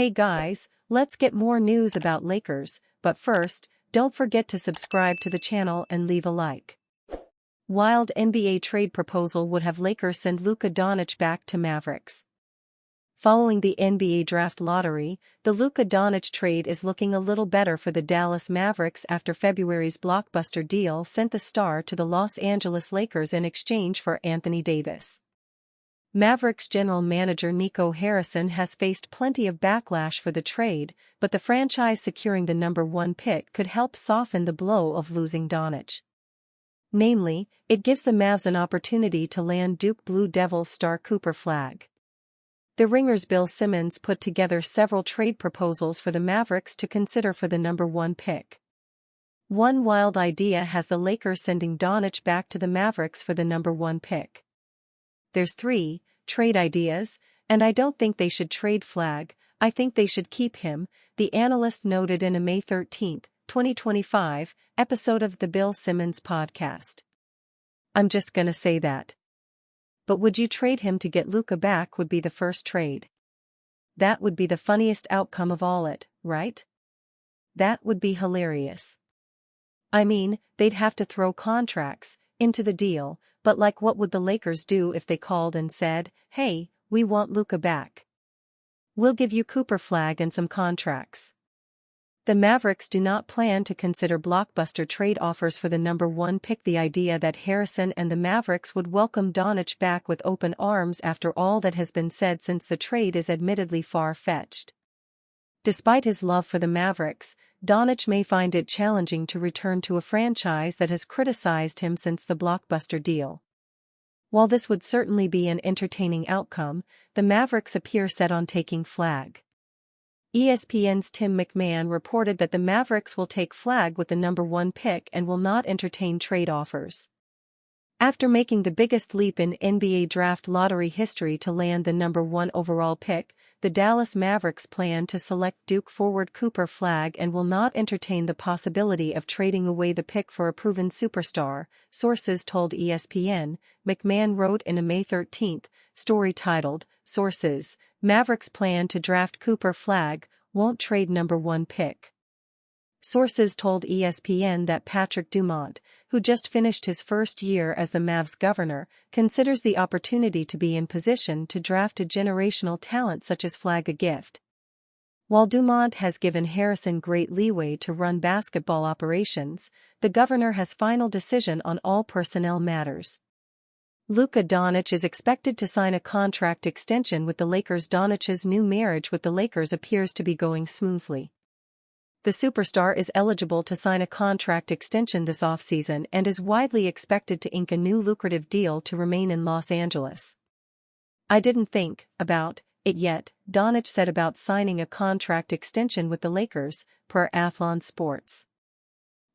Hey guys, let's get more news about Lakers, but first, don't forget to subscribe to the channel and leave a like. Wild NBA trade proposal would have Lakers send Luka Doncic back to Mavericks. Following the NBA draft lottery, the Luka Doncic trade is looking a little better for the Dallas Mavericks after February's blockbuster deal sent the star to the Los Angeles Lakers in exchange for Anthony Davis. Mavericks general manager Nico Harrison has faced plenty of backlash for the trade, but the franchise securing the number 1 pick could help soften the blow of losing Doncic. Namely, it gives the Mavs an opportunity to land Duke Blue Devils star Cooper Flagg. The Ringer's Bill Simmons put together several trade proposals for the Mavericks to consider for the number 1 pick. One wild idea has the Lakers sending Doncic back to the Mavericks for the number 1 pick. There's 3 trade ideas, and I don't think they should trade Flagg. I think they should keep him, the analyst noted in a May 13, 2025, episode of the Bill Simmons podcast. I'm just gonna say that. But would you trade him to get Luka back would be the first trade. That would be the funniest outcome of all it, right? That would be hilarious. I mean, they'd have to throw contracts into the deal, but like what would the Lakers do if they called and said, hey, we want Luka back. We'll give you Cooper Flagg and some contracts. The Mavericks do not plan to consider blockbuster trade offers for the number 1 pick. The idea that Harrison and the Mavericks would welcome Doncic back with open arms after all that has been said since the trade is admittedly far-fetched. Despite his love for the Mavericks, Doncic may find it challenging to return to a franchise that has criticized him since the blockbuster deal. While this would certainly be an entertaining outcome, the Mavericks appear set on taking Flagg. ESPN's Tim McMahon reported that the Mavericks will take Flagg with the number 1 pick and will not entertain trade offers. After making the biggest leap in NBA draft lottery history to land the number 1 overall pick, the Dallas Mavericks plan to select Duke forward Cooper Flagg and will not entertain the possibility of trading away the pick for a proven superstar, sources told ESPN. McMahon wrote in a May 13 story titled, Sources, Mavericks plan to draft Cooper Flagg, won't trade number 1 pick. Sources told ESPN that Patrick Dumont, who just finished his first year as the Mavs governor, considers the opportunity to be in position to draft a generational talent such as Flagg a gift. While Dumont has given Harrison great leeway to run basketball operations, the governor has final decision on all personnel matters. Luka Doncic is expected to sign a contract extension with the Lakers. Doncic's new marriage with the Lakers appears to be going smoothly. The superstar is eligible to sign a contract extension this offseason and is widely expected to ink a new lucrative deal to remain in Los Angeles. I didn't think about it yet, Doncic said about signing a contract extension with the Lakers, per Athlon Sports.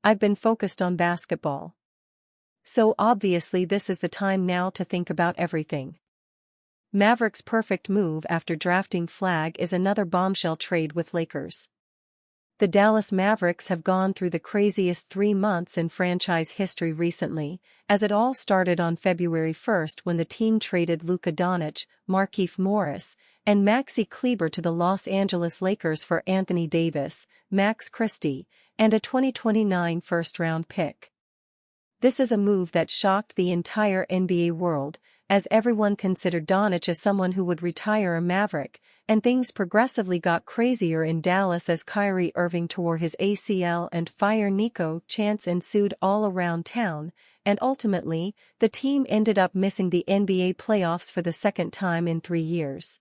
I've been focused on basketball. So obviously this is the time now to think about everything. Mavericks' perfect move after drafting Flagg is another bombshell trade with Lakers. The Dallas Mavericks have gone through the craziest 3 months in franchise history recently, as it all started on February 1 when the team traded Luka Doncic, Markieff Morris, and Maxi Kleber to the Los Angeles Lakers for Anthony Davis, Max Christie, and a 2029 first-round pick. This is a move that shocked the entire NBA world, as everyone considered Doncic as someone who would retire a Maverick, and things progressively got crazier in Dallas as Kyrie Irving tore his ACL and "Fire Nico" chants ensued all around town, and ultimately, the team ended up missing the NBA playoffs for the second time in 3 years.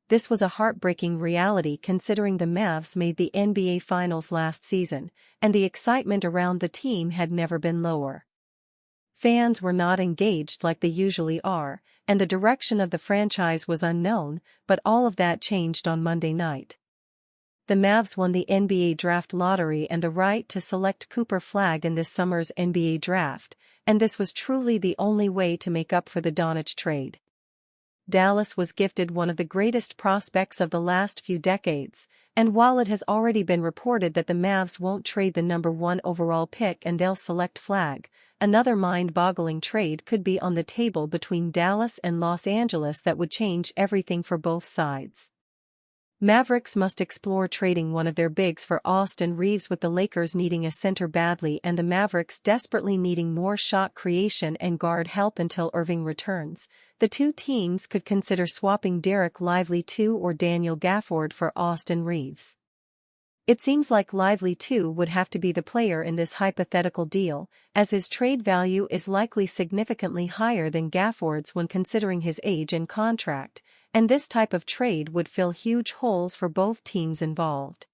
This was a heartbreaking reality considering the Mavs made the NBA Finals last season, and the excitement around the team had never been lower. Fans were not engaged like they usually are, and the direction of the franchise was unknown, but all of that changed on Monday night. The Mavs won the NBA draft lottery and the right to select Cooper Flagg in this summer's NBA draft, and this was truly the only way to make up for the Doncic trade. Dallas was gifted one of the greatest prospects of the last few decades, and while it has already been reported that the Mavs won't trade the number 1 overall pick and they'll select Flagg, another mind-boggling trade could be on the table between Dallas and Los Angeles that would change everything for both sides. Mavericks must explore trading one of their bigs for Austin Reeves, with the Lakers needing a center badly and the Mavericks desperately needing more shot creation and guard help until Irving returns. The two teams could consider swapping Derek Lively II or Daniel Gafford for Austin Reeves. It seems like Lively II would have to be the player in this hypothetical deal, as his trade value is likely significantly higher than Gafford's when considering his age and contract, and this type of trade would fill huge holes for both teams involved.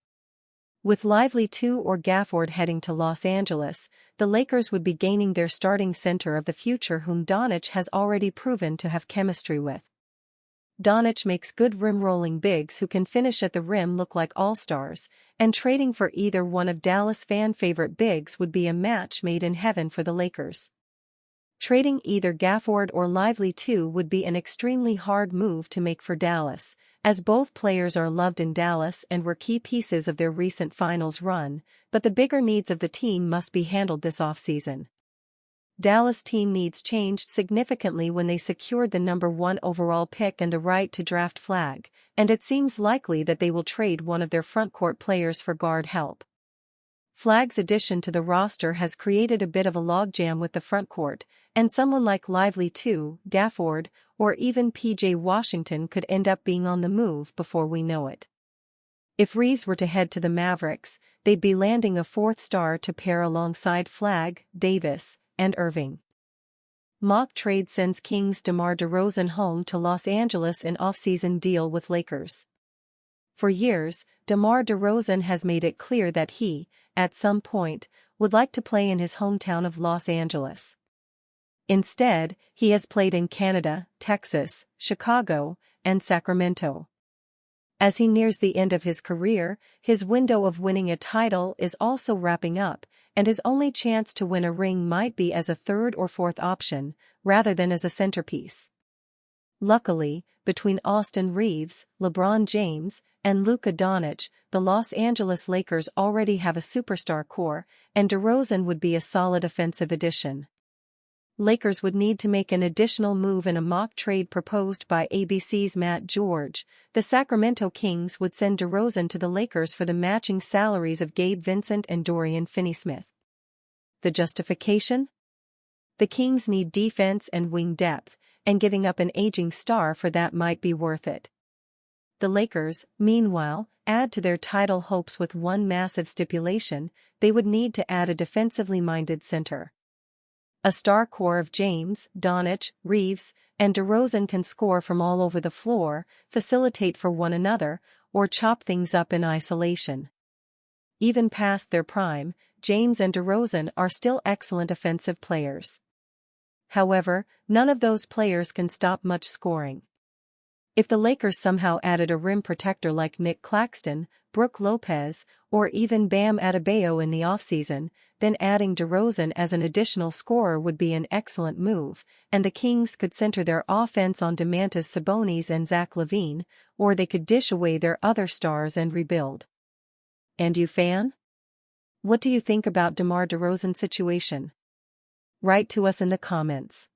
With Lively II or Gafford heading to Los Angeles, the Lakers would be gaining their starting center of the future, whom Doncic has already proven to have chemistry with. Doncic makes good rim-rolling bigs who can finish at the rim look like all-stars, and trading for either one of Dallas' fan-favorite bigs would be a match made in heaven for the Lakers. Trading either Gafford or Lively II would be an extremely hard move to make for Dallas, as both players are loved in Dallas and were key pieces of their recent finals run, but the bigger needs of the team must be handled this offseason. Dallas' team needs changed significantly when they secured the number 1 overall pick and the right to draft Flag, and it seems likely that they will trade one of their frontcourt players for guard help. Flag's addition to the roster has created a bit of a logjam with the frontcourt, and someone like Lively II, Gafford, or even PJ Washington could end up being on the move before we know it. If Reeves were to head to the Mavericks, they'd be landing a fourth star to pair alongside Flag, Davis, and Irving. Mock trade sends Kings' Demar Derozam home to Los Angeles in offseason deal with Lakers. For years, Demar Derozam has made it clear that he, at some point, would like to play in his hometown of Los Angeles. Instead, he has played in Canada, Texas, Chicago, and Sacramento. As he nears the end of his career, his window of winning a title is also wrapping up, and his only chance to win a ring might be as a third or fourth option, rather than as a centerpiece. Luckily, between Austin Reeves, LeBron James, and Luka Doncic, the Los Angeles Lakers already have a superstar core, and Derozam would be a solid offensive addition. Lakers would need to make an additional move in a mock trade proposed by ABC's Matt George. The Sacramento Kings would send Derozam to the Lakers for the matching salaries of Gabe Vincent and Dorian Finney-Smith. The justification? The Kings need defense and wing depth, and giving up an aging star for that might be worth it. The Lakers, meanwhile, add to their title hopes with one massive stipulation: they would need to add a defensively minded center. A star core of James, Doncic, Reeves, and Derozam can score from all over the floor, facilitate for one another, or chop things up in isolation. Even past their prime, James and Derozam are still excellent offensive players. However, none of those players can stop much scoring. If the Lakers somehow added a rim protector like Nick Claxton, Brook Lopez, or even Bam Adebayo in the offseason, then adding Derozam as an additional scorer would be an excellent move, and the Kings could center their offense on Domantas Sabonis and Zach LaVine, or they could dish away their other stars and rebuild. And you, fan? What do you think about DeMar DeRozan's situation? Write to us in the comments.